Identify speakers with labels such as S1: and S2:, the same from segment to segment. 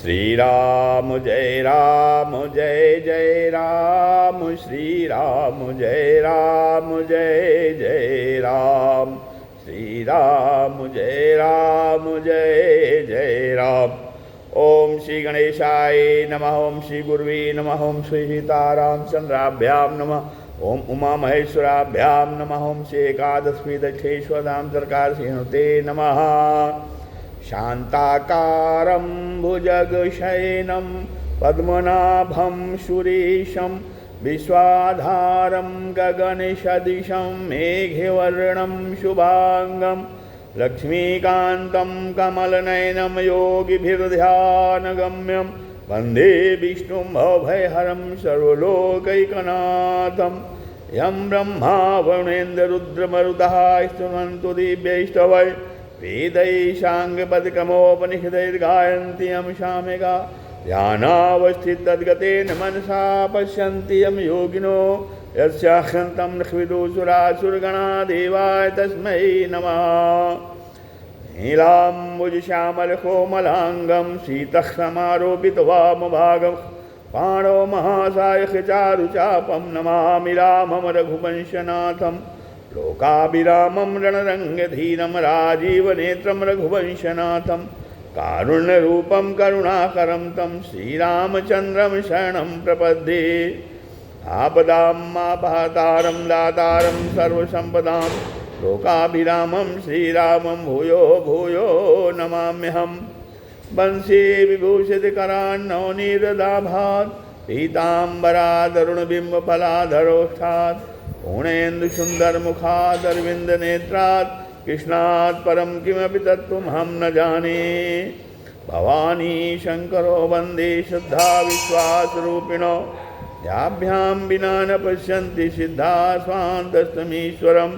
S1: श्री राम जय राम श्री राम जय राम श्री राम जय राम। ओम श्री गणेशाय नमः। ओम श्री गुरुवे नमः। ओम श्री सीतारामचंद्राभ्यां नमः। ओम उमा महेश्वराभ्यां नमः। ओम श्री एकादशी दक्षेश्वराम सरकार सिंहते नमः। शांताकारं भुजगशयनं पद्मनाभं सुरेशं विश्वाधारं गगनसदृशं मेघवर्णं शुभांगं लक्ष्मीकान्तं कमलनयनं योगिभिर्ध्यानगम्यं वन्दे विष्णुं भवभयहरं सर्वलोकैकनाथं। यं ब्रह्मा वरुणेन्द्ररुद्रमरुतः स्तुवन्तु दिव्यैस्तवै वेदैशाङ्गपदक्रमोपनिषदैर्गायन्ति यं सामगा ध्यानावस्थितद्गतेन मनसा पश्यन्ति यं योगिनो यस्याहन्तं नखविदुसुरासुरगणा देवाय तस्मै नमः। नीलाम्बुजश्यामलकोमलाङ्गं शीतः पाणौ महासायकचारुचापं नमामि रामं रघुवंशनाथं। लोकाभिरामं रणरङ्गधीरं राजीवनेत्रं रघुवंशनाथं। कारुण्यरूपं करुणाकरं तं श्रीरामचन्द्रं शरणं प्रपद्ये। आपदामापहतारं दातारं सर्वसम्पदां लोकाभिरामं श्रीरामं भूयो भूयो नमाम्यहम्। वंशे विभूषितकरान्नवनीरदाभात् पीताम्बरादरुणबिम्बफलाधरोष्ठात् पूर्णेन्दुसुन्दरमुखादरविन्दनेत्रात् कृष्णात् परं किमपि तत्त्वमहं न जाने। भवानी शङ्करो वन्दे श्रद्धा विश्वासरूपिणो याभ्यां विना न पश्यन्ति सिद्धा स्वान्तस्तमीश्वरं।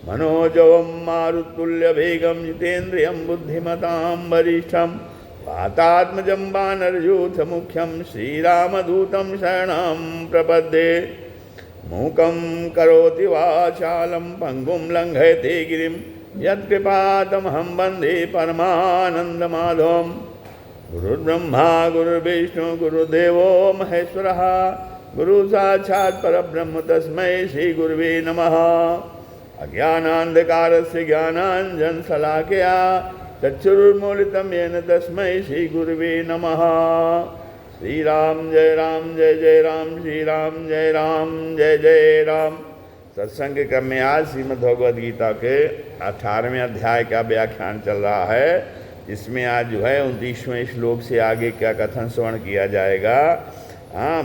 S1: मनोजवं मारुतुल्यवेगं जितेन्द्रियं बुद्धिमतां वरिष्ठं वातात्मजं वानरयूथमुख्यं श्रीरामदूतं शरणं प्रपद्ये। मूकं करोति वाचालं पङ्गुं लङ्घयते गिरिं यत्कृपातमहं वन्दे परमानन्दमाधवम्। गुरुर्ब्रह्मा गुरुर्विष्णु गुरुदेवो महेश्वरः गुरुसाक्षात् परब्रह्म तस्मै श्रीगुरुवे नमः। अज्ञानान्धकारस्य ज्ञानाञ्जनशलाकया चक्षुरुन्मीलितं येन तस्मै श्रीगुरुवे नमः। श्री राम जय राम श्री राम जय राम। सत्संग के क्रम में आज श्रीमद् भगवद गीता के 18वें अध्याय का व्याख्यान चल रहा है। इसमें आज जो है 29वें श्लोक से आगे क्या कथन श्रवण किया जाएगा।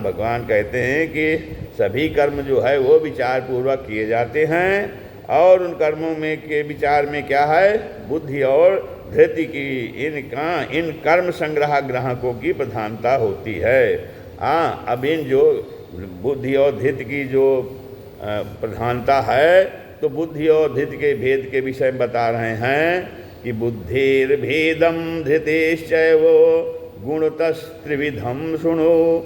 S1: भगवान कहते हैं कि सभी कर्म जो है वो विचार पूर्वक किए जाते हैं और उन कर्मों में के विचार में क्या है, बुद्धि और धृति की इन कर्म संग्रह ग्राहकों की प्रधानता होती है। अब इन जो बुद्धि और धृति की जो प्रधानता है तो बुद्धि और धृति के भेद के विषय में बता रहे हैं कि बुद्धिर्भेदं धृतेश्चैव गुणतस्त्रिविधं शृणु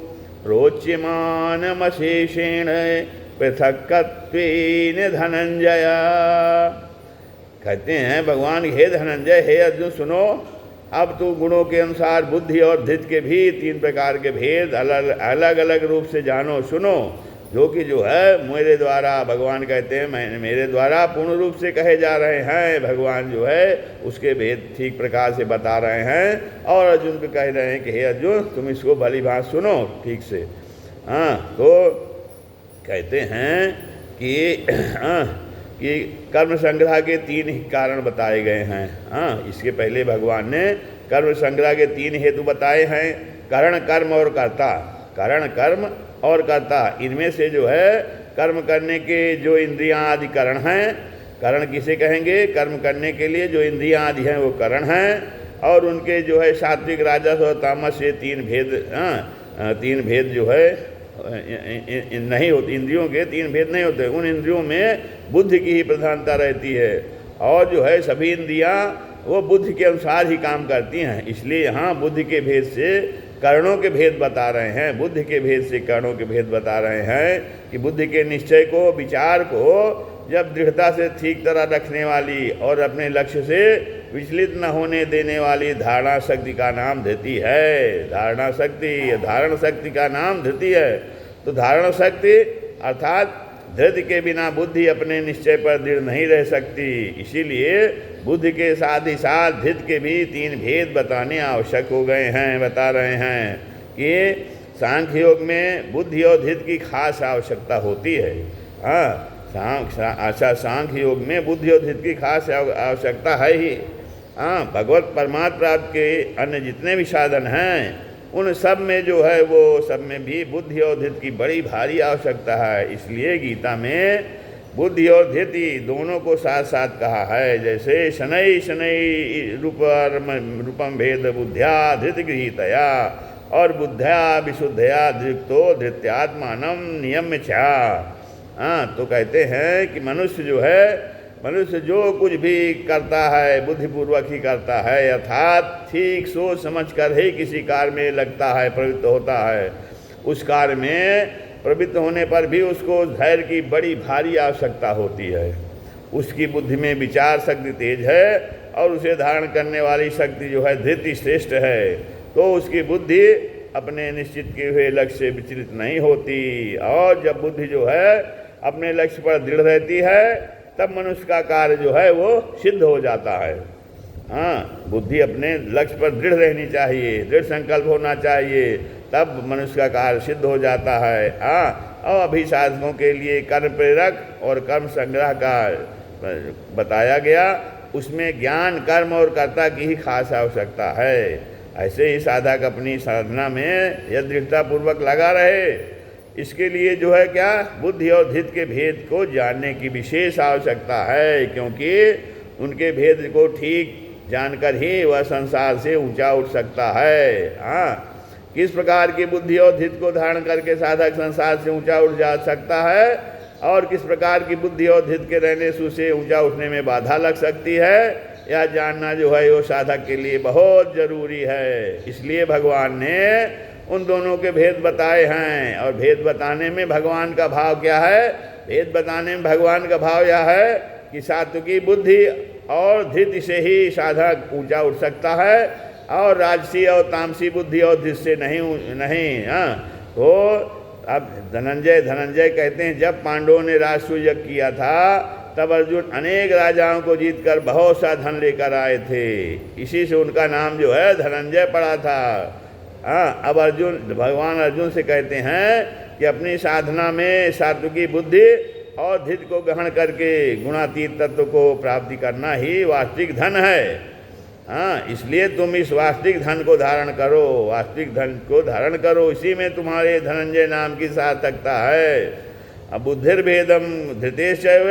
S1: प्रोच्यमानमशेषेण पृथक्त्वेन धनंजय। कहते हैं भगवान हे धनंजय, हे अर्जुन सुनो, अब तू गुणों के अनुसार बुद्धि और धृति के भी 3 प्रकार के भेद अलग अलग रूप से जानो सुनो, जो कि जो है मेरे द्वारा, भगवान कहते हैं मेरे द्वारा पूर्ण रूप से कहे जा रहे हैं। भगवान जो है उसके भेद ठीक प्रकार से बता रहे हैं और अर्जुन को कह रहे हैं कि हे अर्जुन तुम इसको भली भांति सुनो ठीक से। तो कहते हैं कि कर्म संग्रह के 3 कारण बताए गए हैं। इसके पहले भगवान ने कर्म संग्रह के 3 हेतु बताए हैं, करण कर्म और कर्ता। करण कर्म और कर्ता, इनमें से जो है कर्म करने के जो इंद्रियां आदि करण हैं। करण किसे कहेंगे? कर्म करने के लिए जो इंद्रियां आदि हैं वो करण हैं और उनके जो है सात्विक राजस और तामस ये 3 भेद जो है नहीं होते। इंद्रियों के 3 भेद नहीं होते। उन इंद्रियों में बुद्धि की ही प्रधानता रहती है और जो है सभी इंद्रियां वो बुद्धि के अनुसार ही काम करती हैं। इसलिए यहाँ बुद्धि के भेद से कर्णों के भेद बता रहे हैं। बुद्धि के भेद से कर्णों के भेद बता रहे हैं कि बुद्धि के निश्चय को, विचार को जब दृढ़ता से ठीक तरह रखने वाली और अपने लक्ष्य से विचलित न होने देने वाली धारणा शक्ति का नाम धृति है। धारणा शक्ति, धारण शक्ति का नाम धृति है। तो धारण शक्ति अर्थात धृति के बिना बुद्धि अपने निश्चय पर दृढ़ नहीं रह सकती। इसीलिए बुद्धि के साथ ही साथ धृति के भी 3 भेद बताने आवश्यक हो गए हैं। बता रहे हैं कि सांख्य योग में बुद्धि और धृति की खास आवश्यकता होती है। अच्छा, सांख्य योग में बुद्धि और धृति की खास आवश्यकता है ही। भगवत परमात्मा प्राप्ति के अन्य जितने भी साधन हैं उन सब में जो है वो सब में भी बुद्धि और धृति की बड़ी भारी आवश्यकता है। इसलिए गीता में बुद्धि और धृति दोनों को साथ साथ कहा है। जैसे शनै शनै रूपम भेद बुद्ध्या धृति गृहीतया और बुद्ध्या विशुद्धया धृतो धृत्यात्मानम नियम्य छा। तो कहते हैं कि मनुष्य जो कुछ भी करता है बुद्धिपूर्वक ही करता है, अर्थात ठीक सोच समझ कर ही किसी कार्य में लगता है, प्रवृत्त होता है। उस कार्य में प्रवृत्त होने पर भी उसको धैर्य की बड़ी भारी आवश्यकता होती है। उसकी बुद्धि में विचार शक्ति तेज है और उसे धारण करने वाली शक्ति जो है धृति श्रेष्ठ है। तो उसकी बुद्धि अपने निश्चित किए हुए लक्ष्य से विचलित नहीं होती। और जब बुद्धि जो है अपने लक्ष्य पर दृढ़ रहती है तब मनुष्य का कार्य जो है वो सिद्ध हो जाता है। बुद्धि अपने लक्ष्य पर दृढ़ रहनी चाहिए, दृढ़ संकल्प होना चाहिए, तब मनुष्य का कार्य सिद्ध हो जाता है। और अभिसाधकों के लिए कर्म प्रेरक और कर्म संग्रह का बताया गया, उसमें ज्ञान कर्म और कर्ता की ही खास आवश्यकता है। ऐसे ही साधक अपनी साधना में यदि दृढ़तापूर्वक लगा रहे, इसके लिए जो है क्या बुद्धि और धृति के भेद को जानने की विशेष आवश्यकता है, क्योंकि उनके भेद को ठीक जानकर ही वह संसार से ऊंचा उठ सकता है। किस प्रकार की बुद्धि और धृति को धारण करके साधक संसार से ऊंचा उठ जा सकता है और किस प्रकार की बुद्धि और धृति के रहने से उसे ऊंचा उठने में बाधा लग सकती है, यह जानना जो है वो साधक के लिए बहुत जरूरी है। इसलिए भगवान ने उन दोनों के भेद बताए हैं। और भेद बताने में भगवान का भाव क्या है? भेद बताने में भगवान का भाव यह है कि सात्विकी बुद्धि और धृति से ही साधक ऊंचा उठ सकता है और राजसी और तामसी बुद्धि और धृति से नहीं। तो अब धनंजय कहते हैं जब पांडवों ने राजसूय यज्ञ किया था तब अर्जुन अनेक राजाओं को जीतकर बहुत सा धन लेकर आए थे। इसी से उनका नाम जो है धनंजय पड़ा था। अब भगवान अर्जुन से कहते हैं कि अपनी साधना में सात्विकी बुद्धि और धृति को ग्रहण करके गुणातीत तत्व को प्राप्ति करना ही वास्तविक धन है। इसलिए तुम इस वास्तविक धन को धारण करो, वास्तविक धन को धारण करो, इसी में तुम्हारे धनंजय नाम की सार्थकता है। अब बुद्धिर्भेदम धृतेश्चैव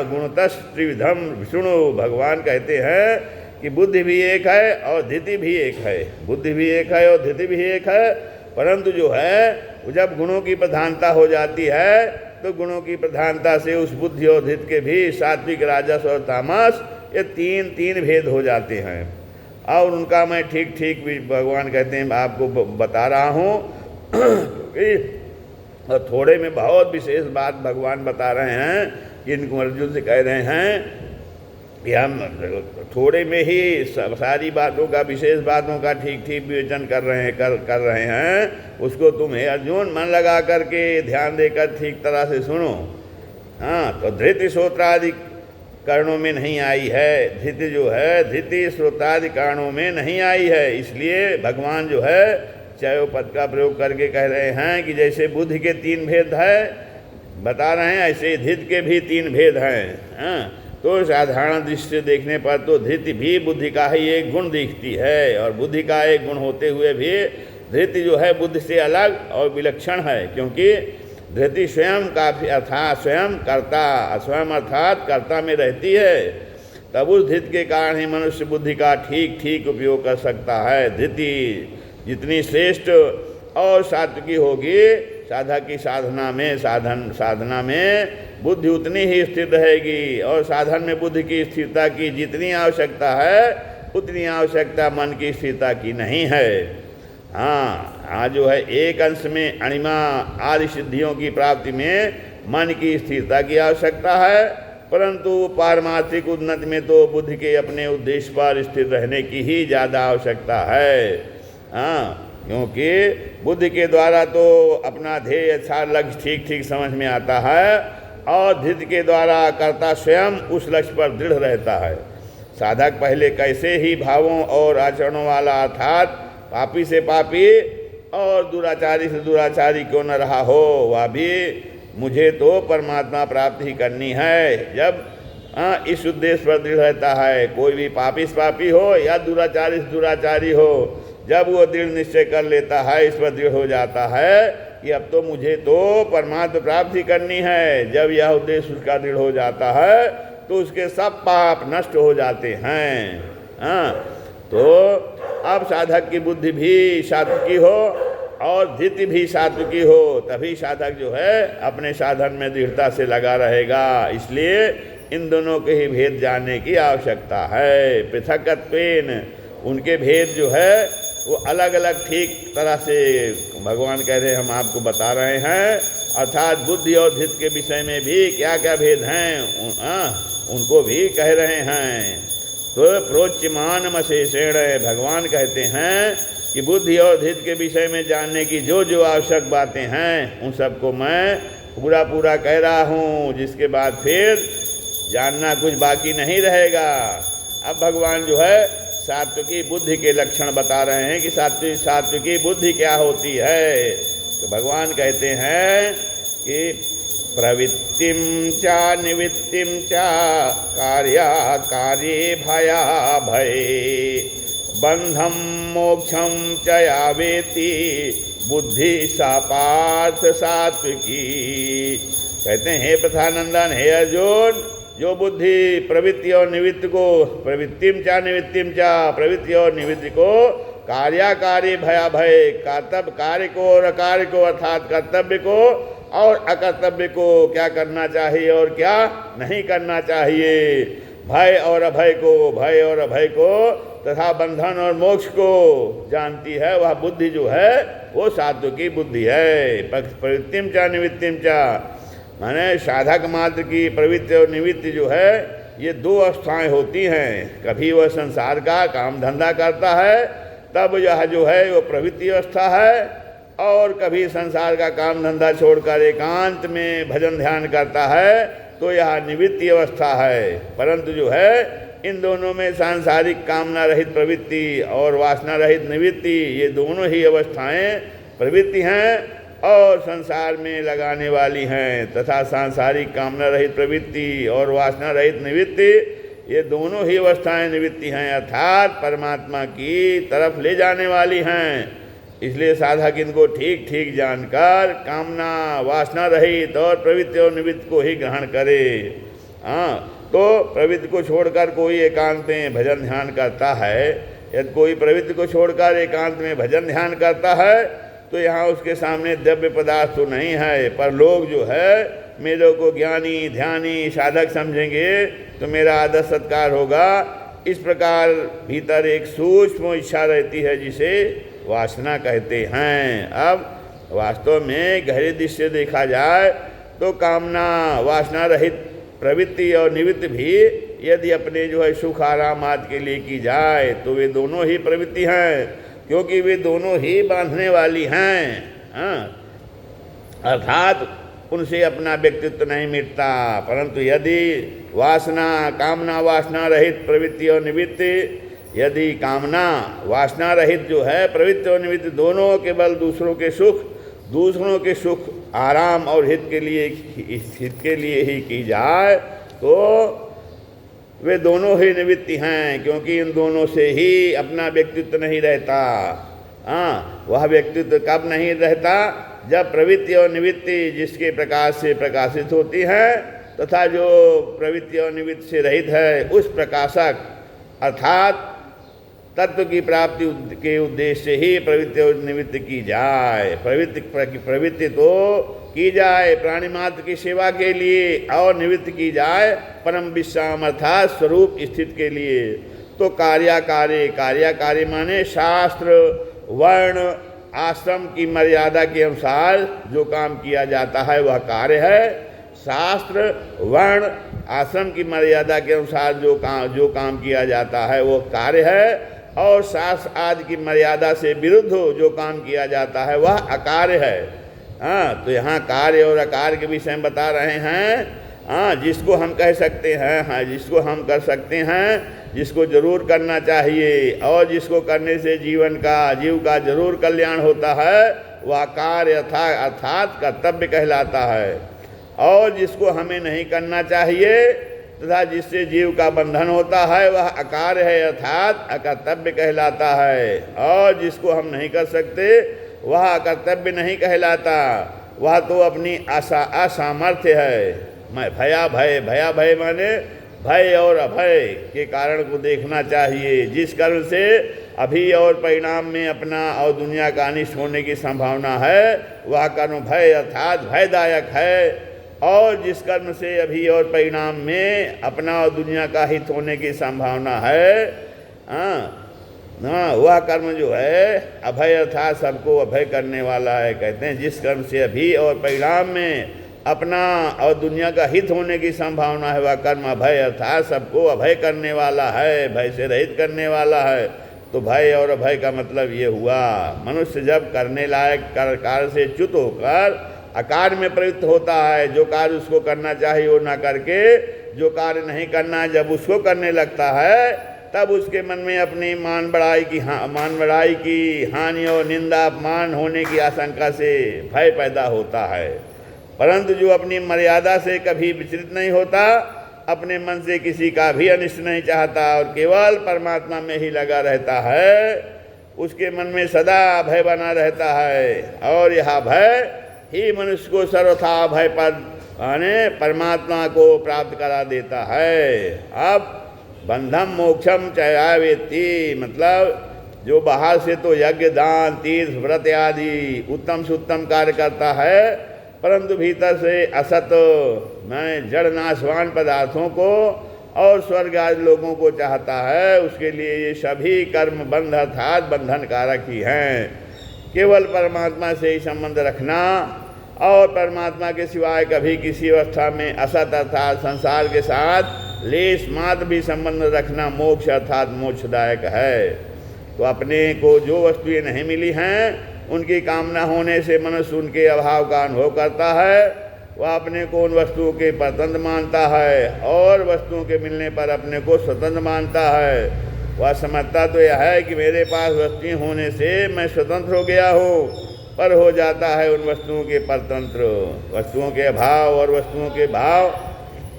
S1: गुणतस् त्रिविधम विष्णु। भगवान कहते हैं कि बुद्धि भी एक है और धृति भी एक है। बुद्धि भी एक है और धृति भी एक है, परंतु जो है जब गुणों की प्रधानता हो जाती है तो गुणों की प्रधानता से उस बुद्धि और धृति के भी सात्विक राजस और तामस ये तीन भेद हो जाते हैं। और उनका मैं ठीक ठीक भगवान कहते हैं आपको बता रहा हूँ और थोड़े में बहुत विशेष बात भगवान बता रहे हैं कि इनको अर्जुन से कह रहे हैं कि हम थोड़े में ही सारी बातों का विशेष बातों का ठीक ठीक विवेचन कर रहे हैं। उसको तुम हे अर्जुन मन लगा करके ध्यान देकर ठीक तरह से सुनो। तो धृति श्रोत्रादि कर्णों में नहीं आई है। धृति जो है धृति श्रोत्रादि कारणों में नहीं आई है। इसलिए भगवान जो है चयो पद का प्रयोग करके कह रहे हैं कि जैसे बुद्धि के 3 भेद है बता रहे हैं, ऐसे धृति के भी 3 भेद हैं। तो साधारण दृष्टि से देखने पर तो धृति भी बुद्धि का ही एक गुण दिखती है और बुद्धि का एक गुण होते हुए भी धृति जो है बुद्धि से अलग और विलक्षण है, क्योंकि धृति स्वयं काफी अर्थात स्वयं अर्थात कर्ता में रहती है। तब उस धृति के कारण ही मनुष्य बुद्धि का ठीक ठीक उपयोग कर सकता है। धृति जितनी श्रेष्ठ और सात्विकी होगी साधक की साधना में बुद्धि उतनी ही स्थिर रहेगी और साधन में बुद्धि की स्थिरता की जितनी आवश्यकता है उतनी आवश्यकता मन की स्थिरता की नहीं है। हाँ, जो है एक अंश में अणिमा आदि सिद्धियों की प्राप्ति में मन की स्थिरता की आवश्यकता है, परंतु पारमार्थिक उन्नति में तो बुद्धि के अपने उद्देश्य पर स्थिर रहने की ही ज़्यादा आवश्यकता है। हाँ, क्योंकि बुद्धि के द्वारा तो अपना ध्येय अच्छा लक्ष्य ठीक ठीक समझ में आता है और धृति के द्वारा कर्ता स्वयं उस लक्ष्य पर दृढ़ रहता है। साधक पहले कैसे ही भावों और आचरणों वाला अर्थात पापी से पापी और दुराचारी से दुराचारी क्यों न रहा हो, वह भी मुझे तो परमात्मा प्राप्ति ही करनी है जब इस उद्देश्य पर दृढ़ रहता है। कोई भी पापी से पापी हो या दुराचारी से दुराचारी हो, जब वो दृढ़ निश्चय कर लेता है, इस पर दृढ़ हो जाता है कि अब तो मुझे तो परमात्मा प्राप्ति करनी है, जब यह उद्देश्य उसका दृढ़ हो जाता है तो उसके सब पाप नष्ट हो जाते हैं। तो अब साधक की बुद्धि भी सात्विकी हो और धृति भी सात्विकी हो, तभी साधक जो है अपने साधन में दृढ़ता से लगा रहेगा। इसलिए इन दोनों के ही भेद जानने की आवश्यकता है। पृथकत्वेन उनके भेद जो है वो अलग अलग ठीक तरह से भगवान कह रहे हैं, हम आपको बता रहे हैं। अर्थात बुद्धि और धृति के विषय में भी क्या क्या भेद हैं उनको भी कह रहे हैं। तो प्रोच्यमानमशेषेण भगवान कहते हैं कि बुद्धि और धृति के विषय में जानने की जो जो आवश्यक बातें हैं उन सबको मैं पूरा पूरा कह रहा हूँ, जिसके बाद फिर जानना कुछ बाकी नहीं रहेगा। अब भगवान जो है सात्विकी बुद्धि के लक्षण बता रहे हैं कि सात्विकी बुद्धि क्या होती है। तो भगवान कहते हैं कि प्रवृत्तिम चा निवृत्तिम चा कार्याकार्ये भया भये बंधम मोक्षम च यावेति बुद्धि सा पार्थ सात्विकी। कहते हैं हे प्रथानंदन, हे अर्जुन, जो बुद्धि प्रवृत्ति और निवृत्ति को प्रवृत्तिम चा निवृत्तिम चा प्रवृत्ति और निवृत्ति को कार्याकारी भया भय कार्य को और अकार्य को अर्थात कर्तव्य को और अकर्तव्य को क्या करना चाहिए और क्या नहीं करना चाहिए, भय और अभय को तथा बंधन और मोक्ष को जानती है, वह बुद्धि जो है वो सात्विकी बुद्धि है। प्रवृत्तिम चा निवृत्तिम चा माने साधक मात्र की प्रवृत्ति और निवृत्ति जो है ये दो अवस्थाएं होती हैं। कभी वह संसार का काम धंधा करता है तब यह जो है वो प्रवृत्ति अवस्था है, और कभी संसार का काम धंधा छोड़कर एकांत में भजन ध्यान करता है तो यह निवृत्ति अवस्था है। परंतु जो है इन दोनों में सांसारिक कामना रहित प्रवृत्ति और वासना रहित निवृत्ति, ये दोनों ही अवस्थाएं प्रवृत्ति हैं और संसार में लगाने वाली हैं, तथा सांसारिक कामना रहित प्रवृत्ति और वासना रहित निवृत्ति, ये दोनों ही अवस्थाएं निवृत्ति हैं अर्थात परमात्मा की तरफ ले जाने वाली हैं। इसलिए साधक इनको ठीक ठीक जानकर कामना वासना रहित और प्रवृत्ति और निवृत्ति को ही ग्रहण करे। तो प्रवृत्ति को छोड़कर कोई एकांत में भजन ध्यान करता है, यदि कोई प्रवृत्ति को छोड़कर एकांत में भजन ध्यान करता है तो यहाँ उसके सामने द्रव्य पदार्थ तो नहीं है, पर लोग जो है मेरे को ज्ञानी ध्यानी साधक समझेंगे तो मेरा आदर सत्कार होगा। इस प्रकार भीतर एक सूक्ष्म इच्छा रहती है जिसे वासना कहते हैं। अब वास्तव में गहरे दृष्टि से देखा जाए तो कामना वासना रहित प्रवृत्ति और निवृत्ति भी यदि अपने जो है सुख आराम आदि के लिए की जाए तो वे दोनों ही प्रवृत्ति हैं, क्योंकि वे दोनों ही बांधने वाली हैं। अर्थात उनसे अपना व्यक्तित्व नहीं मिटता। परंतु यदि वासना कामना वासना रहित प्रवृत्ति और निवृत्ति, यदि कामना वासना रहित जो है प्रवृत्ति और निवृत्ति दोनों केवल दूसरों के सुख आराम और हित के लिए ही की जाए तो वे दोनों ही निवृत्ति हैं, क्योंकि इन दोनों से ही अपना व्यक्तित्व नहीं रहता। वह व्यक्तित्व कब नहीं रहता? जब प्रवृत्ति और निवृत्ति जिसके प्रकाश से प्रकाशित होती है तथा जो प्रवृत्ति और निवृत्ति से रहित है उस प्रकाशक अर्थात तत्व की प्राप्ति के उद्देश्य से ही प्रवृत्ति और निवृत्ति की जाए। प्रवृत्ति तो की जाए प्राणी मात्र की सेवा के लिए और निवृत्ति की जाए परम विश्राम अर्थात स्वरूप स्थित के लिए। तो कार्याकारी माने शास्त्र वर्ण आश्रम की मर्यादा के अनुसार जो काम किया जाता है वह कार्य है। शास्त्र वर्ण आश्रम की मर्यादा के अनुसार जो काम किया जाता है वो कार्य है, और शास्त्र आदि की मर्यादा से विरुद्ध जो काम किया जाता है वह अकार्य है। हाँ, तो यहाँ कार्य और अकार्य के विषय में बता रहे हैं। हाँ, जिसको हम कह सकते हैं, हाँ जिसको हम कर सकते हैं, जिसको जरूर करना चाहिए और जिसको करने से जीव का जरूर कल्याण होता है, वह कार्य अर्थात कर्तव्य कहलाता है। और जिसको हमें नहीं करना चाहिए तथा जिससे जीव का बंधन होता है वह अकार्य है अर्थात अकर्तव्य कहलाता है। और जिसको हम नहीं कर सकते वह अकर्तव्य नहीं कहलाता, वह तो अपनी असामर्थ्य है। मैं भया भय माने भय और अभय के कारण को देखना चाहिए। जिस कर्म से अभी और परिणाम में अपना और दुनिया का अनिष्ट होने की संभावना है वह कर्म भय अर्थात भयदायक है, और जिस कर्म से अभी और परिणाम में अपना और दुनिया का हित होने की संभावना है, वह कर्म जो है अभय अर्थात सबको अभय करने वाला है। कहते हैं जिस कर्म से अभी और परिणाम में अपना और दुनिया का हित होने की संभावना है वह कर्म अभय अर्थात सबको अभय करने वाला है, भय से रहित करने वाला है। तो भय और अभय का मतलब ये हुआ, मनुष्य जब करने लायक कार्य से च्युत होकर अकार्य में प्रवृत्त होता है, जो कार्य उसको करना चाहिए वो ना करके जो कार्य नहीं करना जब उसको करने लगता है, तब उसके मन में अपनी मान बढ़ाई की हानि और निंदा अपमान होने की आशंका से भय पैदा होता है। परंतु जो अपनी मर्यादा से कभी विचलित नहीं होता, अपने मन से किसी का भी अनिष्ट नहीं चाहता और केवल परमात्मा में ही लगा रहता है, उसके मन में सदा भय बना रहता है। और यह भय ही मनुष्य को सर्वथा भय पद यानी परमात्मा को प्राप्त करा देता है। अब बंधम मोक्षम चयावेत्ति मतलब जो बाहर से तो यज्ञ दान तीर्थ व्रत आदि उत्तम से उत्तम कार्य करता है, परंतु भीतर से असत मैं जड़ नाशवान पदार्थों को और स्वर्ग आदि लोगों को चाहता है, उसके लिए ये सभी कर्म बंध अर्थात बंधन कारक ही हैं। केवल परमात्मा से ही संबंध रखना और परमात्मा के सिवाय कभी किसी अवस्था में असत अर्थात संसार के साथ लेश मात्र भी संबंध रखना मोक्ष अर्थात मोक्षदायक है। तो अपने को जो वस्तुएं नहीं मिली हैं उनकी कामना होने से मनुष्य उनके अभाव का अनुभव करता है, वह अपने को उन वस्तुओं के परतंत्र मानता है और वस्तुओं के मिलने पर अपने को स्वतंत्र मानता है। वह समझता तो यह है कि मेरे पास वस्तुएं होने से मैं स्वतंत्र हो गया हूँ, पर हो जाता है उन वस्तुओं के परतंत्र। वस्तुओं के अभाव और वस्तुओं के भाव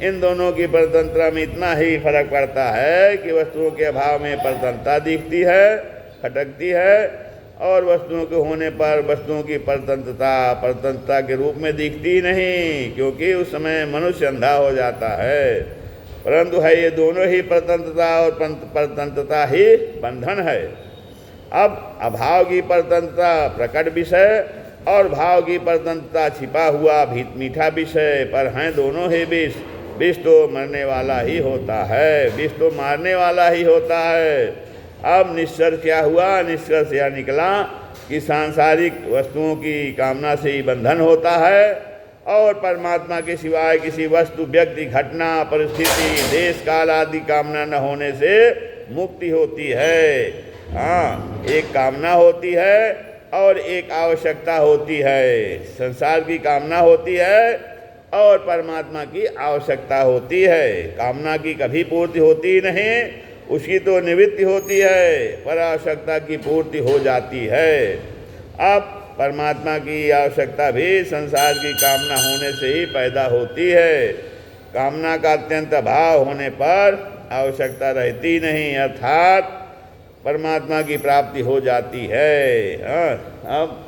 S1: इन दोनों की परतंत्रता में इतना ही फर्क पड़ता है कि वस्तुओं के अभाव में परतंत्रता दिखती है, खटकती है, और वस्तुओं के होने पर वस्तुओं की परतंत्रता के रूप में दिखती नहीं, क्योंकि उस समय मनुष्य अंधा हो जाता है। परंतु है ये दोनों ही परतंत्रता और परतंत्रता ही बंधन है। अब अभाव की परतंत्रता प्रकट विषय और भाव की परतंत्रता छिपा हुआ मीठा विषय, पर हैं दोनों ही विष। विष तो मरने वाला ही होता है, विष तो मारने वाला ही होता है। अब निष्कर्ष क्या हुआ? निष्कर्ष यह निकला कि सांसारिक वस्तुओं की कामना से ही बंधन होता है और परमात्मा के सिवाय किसी वस्तु व्यक्ति घटना परिस्थिति देश काल आदि कामना न होने से मुक्ति होती है। हाँ, एक कामना होती है और एक आवश्यकता होती है। संसार की कामना होती है और परमात्मा की आवश्यकता होती है। कामना की कभी पूर्ति होती नहीं, उसकी तो निवृत्ति होती है, पर आवश्यकता की पूर्ति हो जाती है। अब परमात्मा की आवश्यकता भी संसार की कामना होने से ही पैदा होती है। कामना का अत्यंत अभाव होने पर आवश्यकता रहती नहीं, अर्थात परमात्मा की प्राप्ति हो जाती है। अब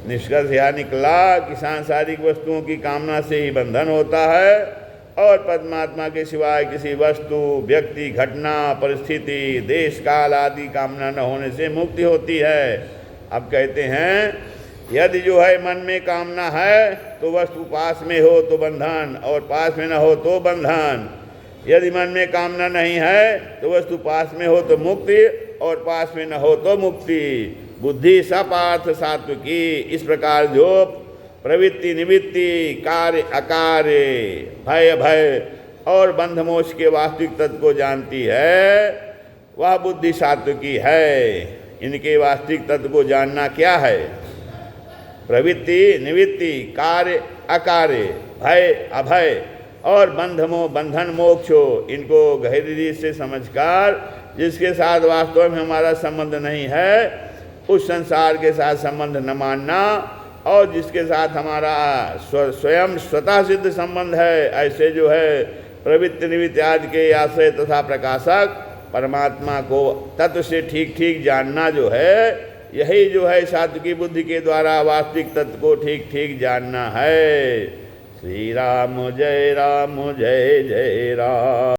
S1: निष्कर्ष यह निकला कि सांसारिक वस्तुओं की कामना से ही बंधन होता है और परमात्मा के सिवाय किसी वस्तु व्यक्ति घटना परिस्थिति देश काल आदि कामना न होने से मुक्ति होती है। अब कहते हैं यदि जो है मन में कामना है तो वस्तु पास में हो तो बंधन और पास में न हो तो बंधन। यदि मन में कामना नहीं है तो वस्तु पास में हो तो मुक्ति और पास में न हो तो मुक्ति। बुद्धि सपार्थ सात्विकी, इस प्रकार जो प्रवृत्ति निवृत्ति, कार्य अकार्य, भय भय और बंध मोक्ष के वास्तविक तत्व को जानती है, वह बुद्धि सात्विकी है। इनके वास्तविक तत्व को जानना क्या है? प्रवृत्ति निवृत्ति, कार्य अकार्य, भय अभय और बंधन मोक्ष, इनको गहरी से समझकर जिसके साथ वास्तव में हमारा संबंध नहीं है उस संसार के साथ संबंध न मानना, और जिसके साथ हमारा स्वयं स्वतः सिद्ध संबंध है, ऐसे जो है प्रवृत्ति निवृत्ति आदि के आश्रय तथा प्रकाशक परमात्मा को तत्व से ठीक ठीक जानना जो है, यही जो है सात्विकी बुद्धि के द्वारा वास्तविक तत्व को ठीक ठीक जानना है। श्री राम जय जय राम।